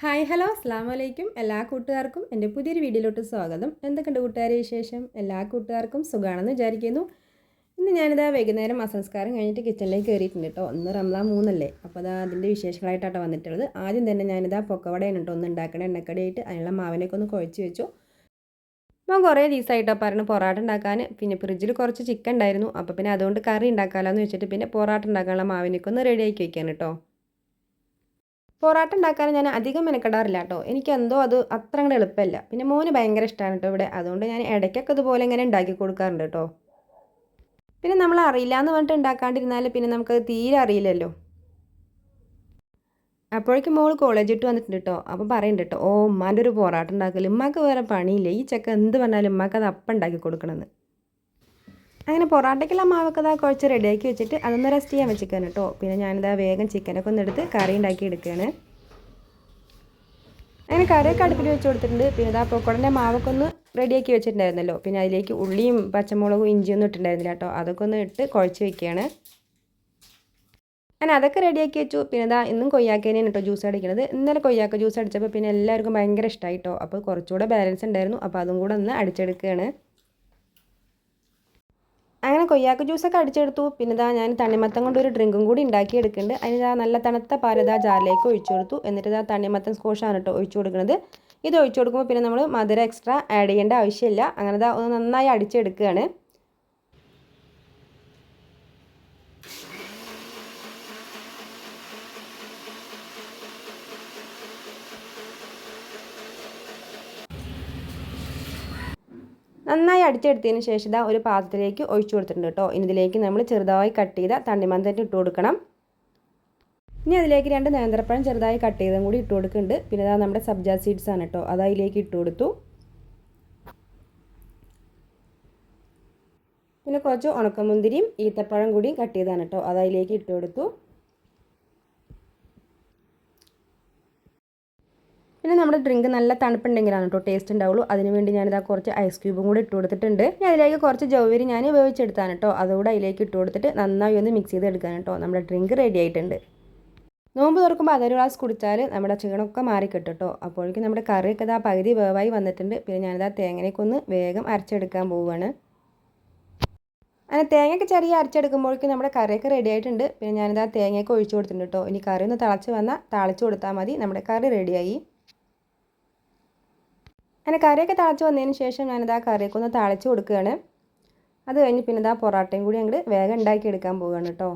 Hi hello അസ്സാം വലൈക്കും എല്ലാ കൂട്ടുകാർക്കും എൻ്റെ പുതിയൊരു വീഡിയോയിലോട്ട് സ്വാഗതം. എന്തൊക്കെയുണ്ട് കൂട്ടുകാരെ വിശേഷം? എല്ലാ കൂട്ടുകാർക്കും സുഖമാണെന്ന് വിചാരിക്കുന്നു. ഇന്ന് ഞാനിതാ വൈകുന്നേരം സംസ്കാരം കഴിഞ്ഞിട്ട് കിച്ചണിലേക്ക് കയറിയിട്ടുണ്ട് കേട്ടോ. ഇന്ന് റംസാൻ 3 അപ്പോൾ അതാ അതിൻ്റെ വിശേഷങ്ങളായിട്ടാണ് വന്നിട്ടുള്ളത്. ആദ്യം തന്നെ ഞാനിതാ പൊക്കവടയാണ് കേട്ടോ ഒന്ന് ഉണ്ടാക്കണ എണ്ണക്കടിയായിട്ട് അതിനുള്ള മാവിനൊക്കെ ഒന്ന് കുഴച്ച് വെച്ചു. അപ്പോൾ കുറേ ദിവസമായിട്ടോ പറഞ്ഞ് പൊറാട്ട ഉണ്ടാക്കാൻ. പിന്നെ ഫ്രിഡ്ജിൽ കുറച്ച് ചിക്കൻ ഉണ്ടായിരുന്നു. അപ്പോൾ പിന്നെ അതുകൊണ്ട് കറി ഉണ്ടാക്കാമല്ലോ എന്ന് വെച്ചിട്ട് പിന്നെ പൊറാട്ട ഉണ്ടാക്കാനുള്ള മാവിനൊക്കെ ഒന്ന് റെഡിയാക്കി വയ്ക്കാൻ കേട്ടോ. പൊറാട്ട ഉണ്ടാക്കാൻ ഞാൻ അധികം മെനക്കെടാറില്ല കേട്ടോ. എനിക്കെന്തോ അത് അത്ര അങ്ങോട്ട് എളുപ്പമല്ല. പിന്നെ മോന് ഭയങ്കര ഇഷ്ടമാണ് കേട്ടോ ഇവിടെ. അതുകൊണ്ട് ഞാൻ ഇടയ്ക്കൊക്കെ ഇതുപോലെ ഇങ്ങനെ ഉണ്ടാക്കി കൊടുക്കാറുണ്ട് കേട്ടോ. പിന്നെ നമ്മൾ അറിയില്ല എന്ന് പറഞ്ഞിട്ട് ഉണ്ടാക്കാണ്ടിരുന്നാൽ പിന്നെ നമുക്കത് തീരെ അറിയില്ലല്ലോ. അപ്പോഴേക്കും മോൾ കോളേജ് ഇട്ട് വന്നിട്ടുണ്ട് കേട്ടോ. അപ്പോൾ പറയുന്നുണ്ട് കേട്ടോ, ഉമ്മാൻ്റെ ഒരു പൊറാട്ട ഉണ്ടാക്കൽ ഉമ്മാക്ക് വേറെ പണിയില്ല, ഈ ചെക്ക എന്ത് പറഞ്ഞാലും ഉമ്മാക്ക് അത് അപ്പം ഉണ്ടാക്കി കൊടുക്കണമെന്ന്. അങ്ങനെ പൊറാട്ടയ്ക്കുള്ള മാവൊക്കെ ഇതാ കുഴച്ച് റെഡിയാക്കി വെച്ചിട്ട് അതൊന്ന് റെസ്റ്റ് ചെയ്യാൻ വെച്ചിരിക്കാൻ കേട്ടോ. പിന്നെ ഞാനിതാ വേഗം ചിക്കനൊക്കെ ഒന്ന് എടുത്ത് കറി ഉണ്ടാക്കി എടുക്കുകയാണ്. അങ്ങനെ കറിയൊക്കെ അടുപ്പിൽ വെച്ച് കൊടുത്തിട്ടുണ്ട്. പിന്നെ ഇതാ പൊക്കോടൻ്റെ മാവൊക്കെ ഒന്ന് റെഡിയാക്കി വെച്ചിട്ടുണ്ടായിരുന്നല്ലോ. പിന്നെ അതിലേക്ക് ഉള്ളിയും പച്ചമുളകും ഇഞ്ചിയൊന്നും ഇട്ടിട്ടുണ്ടായിരുന്നില്ല കേട്ടോ. അതൊക്കെ ഒന്ന് ഇട്ട് കുഴച്ച് വെക്കുകയാണ്. അങ്ങനെ അതൊക്കെ റെഡിയാക്കി വെച്ചു. പിന്നെ ഇതാ ഇന്നും കൊയ്യാക്കേനെയാണ് കേട്ടോ ജ്യൂസ് അടിക്കുന്നത്. ഇന്നലെ കൊയ്യാക്ക ജ്യൂസ് അടിച്ചപ്പോൾ പിന്നെ എല്ലാവർക്കും ഭയങ്കര ഇഷ്ടമായി കേട്ടോ. അപ്പോൾ കുറച്ചുകൂടെ ബാലൻസ് ഉണ്ടായിരുന്നു. അപ്പോൾ അതും കൂടെ ഒന്ന് അടിച്ചെടുക്കുകയാണ്. അങ്ങനെ കൊയ്യാക്ക ജ്യൂസൊക്കെ അടിച്ചെടുത്തു. പിന്നെ ഇതാ ഞാൻ തണ്ണിമത്തം കൊണ്ട് ഒരു ഡ്രിങ്കും കൂടി ഉണ്ടാക്കി എടുക്കുന്നുണ്ട്. അതിന് നല്ല തണുത്ത പാലിതാ ജാറിലേക്ക് ഒഴിച്ചു കൊടുത്തു. എന്നിട്ട് ഇതാ തണ്ണിമത്തൻ സ്കോഷാണ് കേട്ടോ ഒഴിച്ചു കൊടുക്കുന്നത്. ഇത് ഒഴിച്ചു കൊടുക്കുമ്പോൾ പിന്നെ നമ്മൾ മധുരം എക്സ്ട്രാ ആഡ് ചെയ്യേണ്ട ആവശ്യമില്ല. അങ്ങനെ ഇതാ ഒന്ന് നന്നായി അടിച്ചെടുക്കുകയാണ്. നന്നായി അടിച്ചെടുത്തതിന് ശേഷം ഇതാ ഒരു പാത്രത്തിലേക്ക് ഒഴിച്ചു കൊടുത്തിട്ടുണ്ട് കേട്ടോ. ഇനി ഇതിലേക്ക് നമ്മൾ ചെറുതായി കട്ട് ചെയ്ത തണ്ണിമത്തൻ ഇട്ട് കൊടുക്കണം. ഇനി അതിലേക്ക് 2 നേന്ത്രപ്പഴം ചെറുതായി കട്ട് ചെയ്തും കൂടി ഇട്ട് കൊടുക്കുന്നുണ്ട്. പിന്നെ ഇതാ നമ്മുടെ സബ്ജ സീഡ്സ് ആണ് കേട്ടോ, അത് അതിലേക്ക് ഇട്ട് കൊടുത്തു. പിന്നെ കുറച്ച് ഉണക്കമുന്തിരിയും ഈത്തപ്പഴം കൂടി കട്ട് ചെയ്താണ് കേട്ടോ, അത് അതിലേക്ക് ഇട്ട് കൊടുത്തു. പിന്നെ നമ്മുടെ ഡ്രിങ്ക് നല്ല തണുപ്പുണ്ടെങ്കിലാണ് കേട്ടോ ടേസ്റ്റ് ഉണ്ടാവുള്ളൂ. അതിനുവേണ്ടി ഞാനിതാ കുറച്ച് ഐസ് ക്യൂബും കൂടി ഇട്ട് കൊടുത്തിട്ടുണ്ട്. ഇനി അതിലേക്ക് കുറച്ച് ജൗവരി ഞാൻ വേവിച്ചെടുത്താണ് കേട്ടോ, അതുകൂടെ അതിലേക്ക് ഇട്ട് കൊടുത്തിട്ട് നന്നായി ഒന്ന് മിക്സ് ചെയ്തെടുക്കാൻ കേട്ടോ. നമ്മുടെ ഡ്രിങ്ക് റെഡി ആയിട്ടുണ്ട്. നോമ്പ് തുറക്കുമ്പോൾ അതൊരു ഗ്ലാസ് കുടിച്ചാൽ നമ്മുടെ ക്ഷീണമൊക്കെ മാറിക്കിട്ടും കേട്ടോ. അപ്പോഴേക്കും നമ്മുടെ കറിയൊക്കെ ഇതാ പകുതി വേവായി വന്നിട്ടുണ്ട്. പിന്നെ ഞാനിതാ തേങ്ങയൊക്കെ ഒന്ന് വേഗം അരച്ചെടുക്കാൻ പോവുകയാണ്. അങ്ങനെ തേങ്ങയൊക്കെ ചെറിയ അരച്ചെടുക്കുമ്പോഴേക്കും നമ്മുടെ കറിയൊക്കെ റെഡി ആയിട്ടുണ്ട്. പിന്നെ ഞാനിതാ തേങ്ങയൊക്കെ ഒഴിച്ചു കൊടുത്തിട്ടുണ്ട് കേട്ടോ. ഇനി കറി ഒന്ന് തിളച്ച് വന്നാൽ താളിച്ച് കൊടുത്താൽ മതി, നമ്മുടെ കറി റെഡിയായി. അങ്ങനെ കറിയൊക്കെ തിളച്ച് വന്നതിന് ശേഷം ഞാനിതാ കറിയൊക്കെ ഒന്ന് താളിച്ച് കൊടുക്കുകയാണ്. അത് കഴിഞ്ഞ് പിന്നെ ഇതാ പൊറാട്ടയും കൂടി അങ്ങോട്ട് വേഗം ഉണ്ടാക്കി എടുക്കാൻ പോവുകയാണ് കേട്ടോ.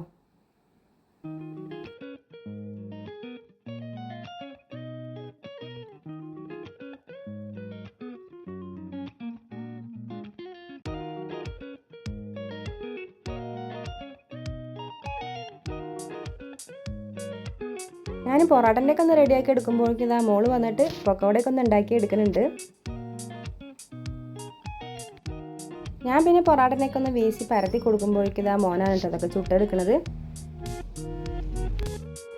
ഞാൻ പൊറാട്ടൻ്റെ ഒക്കെ ഒന്ന് റെഡിയാക്കി എടുക്കുമ്പോഴേക്കും ഇതാ മോള് വന്നിട്ട് പൊക്കവടയൊക്കെ ഒന്ന് ഉണ്ടാക്കി എടുക്കുന്നുണ്ട്. ഞാൻ പിന്നെ പൊറാട്ടനൊക്കെ ഒന്ന് വീശി പരത്തി കൊടുക്കുമ്പോഴേക്കും ഇതാ മോനാണ് കേട്ടോ അതൊക്കെ ചുട്ടെടുക്കുന്നത്.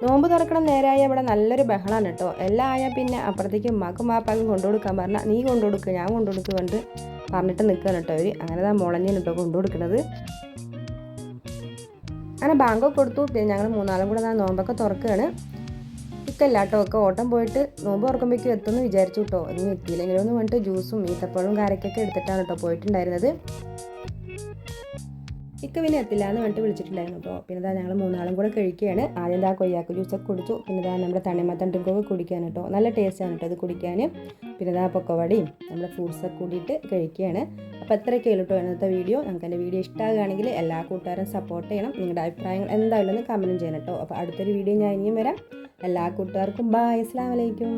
നോമ്പ് തുറക്കണം നേരായ ഇവിടെ നല്ലൊരു ബഹളമാണ് കേട്ടോ. എല്ലാം ആയാൽ പിന്നെ അപ്പുറത്തേക്ക് ഉമ്മാക്കും വാപ്പാക്കും കൊണ്ടുകൊടുക്കാൻ പറഞ്ഞാൽ നീ കൊണ്ടുകൊടുക്കുക ഞാൻ കൊണ്ടുകൊടുക്കുക പറഞ്ഞിട്ട് നിൽക്കുകയാണ് കേട്ടോ അവർ. അങ്ങനെ ഇതാ മുളഞ്ഞാണ് കേട്ടോ കൊണ്ടുകൊടുക്കുന്നത്. അങ്ങനെ ബാങ്കൊക്കെ കൊടുത്തു. പിന്നെ ഞങ്ങൾ 3 കൂടെ നോമ്പൊക്കെ തുറക്കുകയാണ്. ഇക്കല്ല കേട്ടോ ഒക്കെ ഓട്ടം പോയിട്ട് നോമ്പ് തുറക്കുമ്പോഴേക്കും എത്തുമെന്ന് വിചാരിച്ചു കേട്ടോ. ഇനി എത്തിയില്ലെങ്കിലും ഒന്ന് വേണ്ടിയിട്ട് ജ്യൂസും ഈത്തപ്പഴവും കാരക്കൊക്കെ എടുത്തിട്ടാണ് കേട്ടോ പോയിട്ടുണ്ടായിരുന്നത്. ഇക്ക പിന്നെ എത്തില്ല എന്ന് പറഞ്ഞിട്ട് വിളിച്ചിട്ടുണ്ടായിരുന്നു കേട്ടോ. പിന്നെ ഇതാ ഞങ്ങൾ 3 കൂടെ കഴിക്കുകയാണ്. ആദ്യം ഇതാ കൊയ്യാക്ക ജ്യൂസൊക്കെ കുടിച്ചു. പിന്നെ ഇതാ നമ്മുടെ തണ്ണിമത്തൻ ഡ്രിങ്കൊക്കെ കുടിക്കാൻ കേട്ടോ, നല്ല ടേസ്റ്റാണ് കേട്ടോ അത് കുടിക്കാൻ. പിന്നെ ഇതാ പൊക്കവടയും നമ്മുടെ ഫ്രൂട്ട്സൊക്കെ കൂടിയിട്ട് കഴിക്കുകയാണ്. അപ്പോൾ എത്രയൊക്കെ കേട്ടോ ഇന്നത്തെ വീഡിയോ. നമുക്ക് എൻ്റെ വീഡിയോ ഇഷ്ടമാകുകയാണെങ്കിൽ എല്ലാ കൂട്ടുകാരും സപ്പോർട്ട് ചെയ്യണം. നിങ്ങളുടെ അഭിപ്രായങ്ങൾ എന്തായാലും ഒന്ന് കമൻറ്റ് ചെയ്യണം കേട്ടോ. അപ്പോൾ അടുത്തൊരു വീഡിയോ ഞാൻ ഇനിയും വരാം. എല്ലാ കൂട്ടുകാർക്കും ബൈ, അസ്സലാമു അലൈക്കും.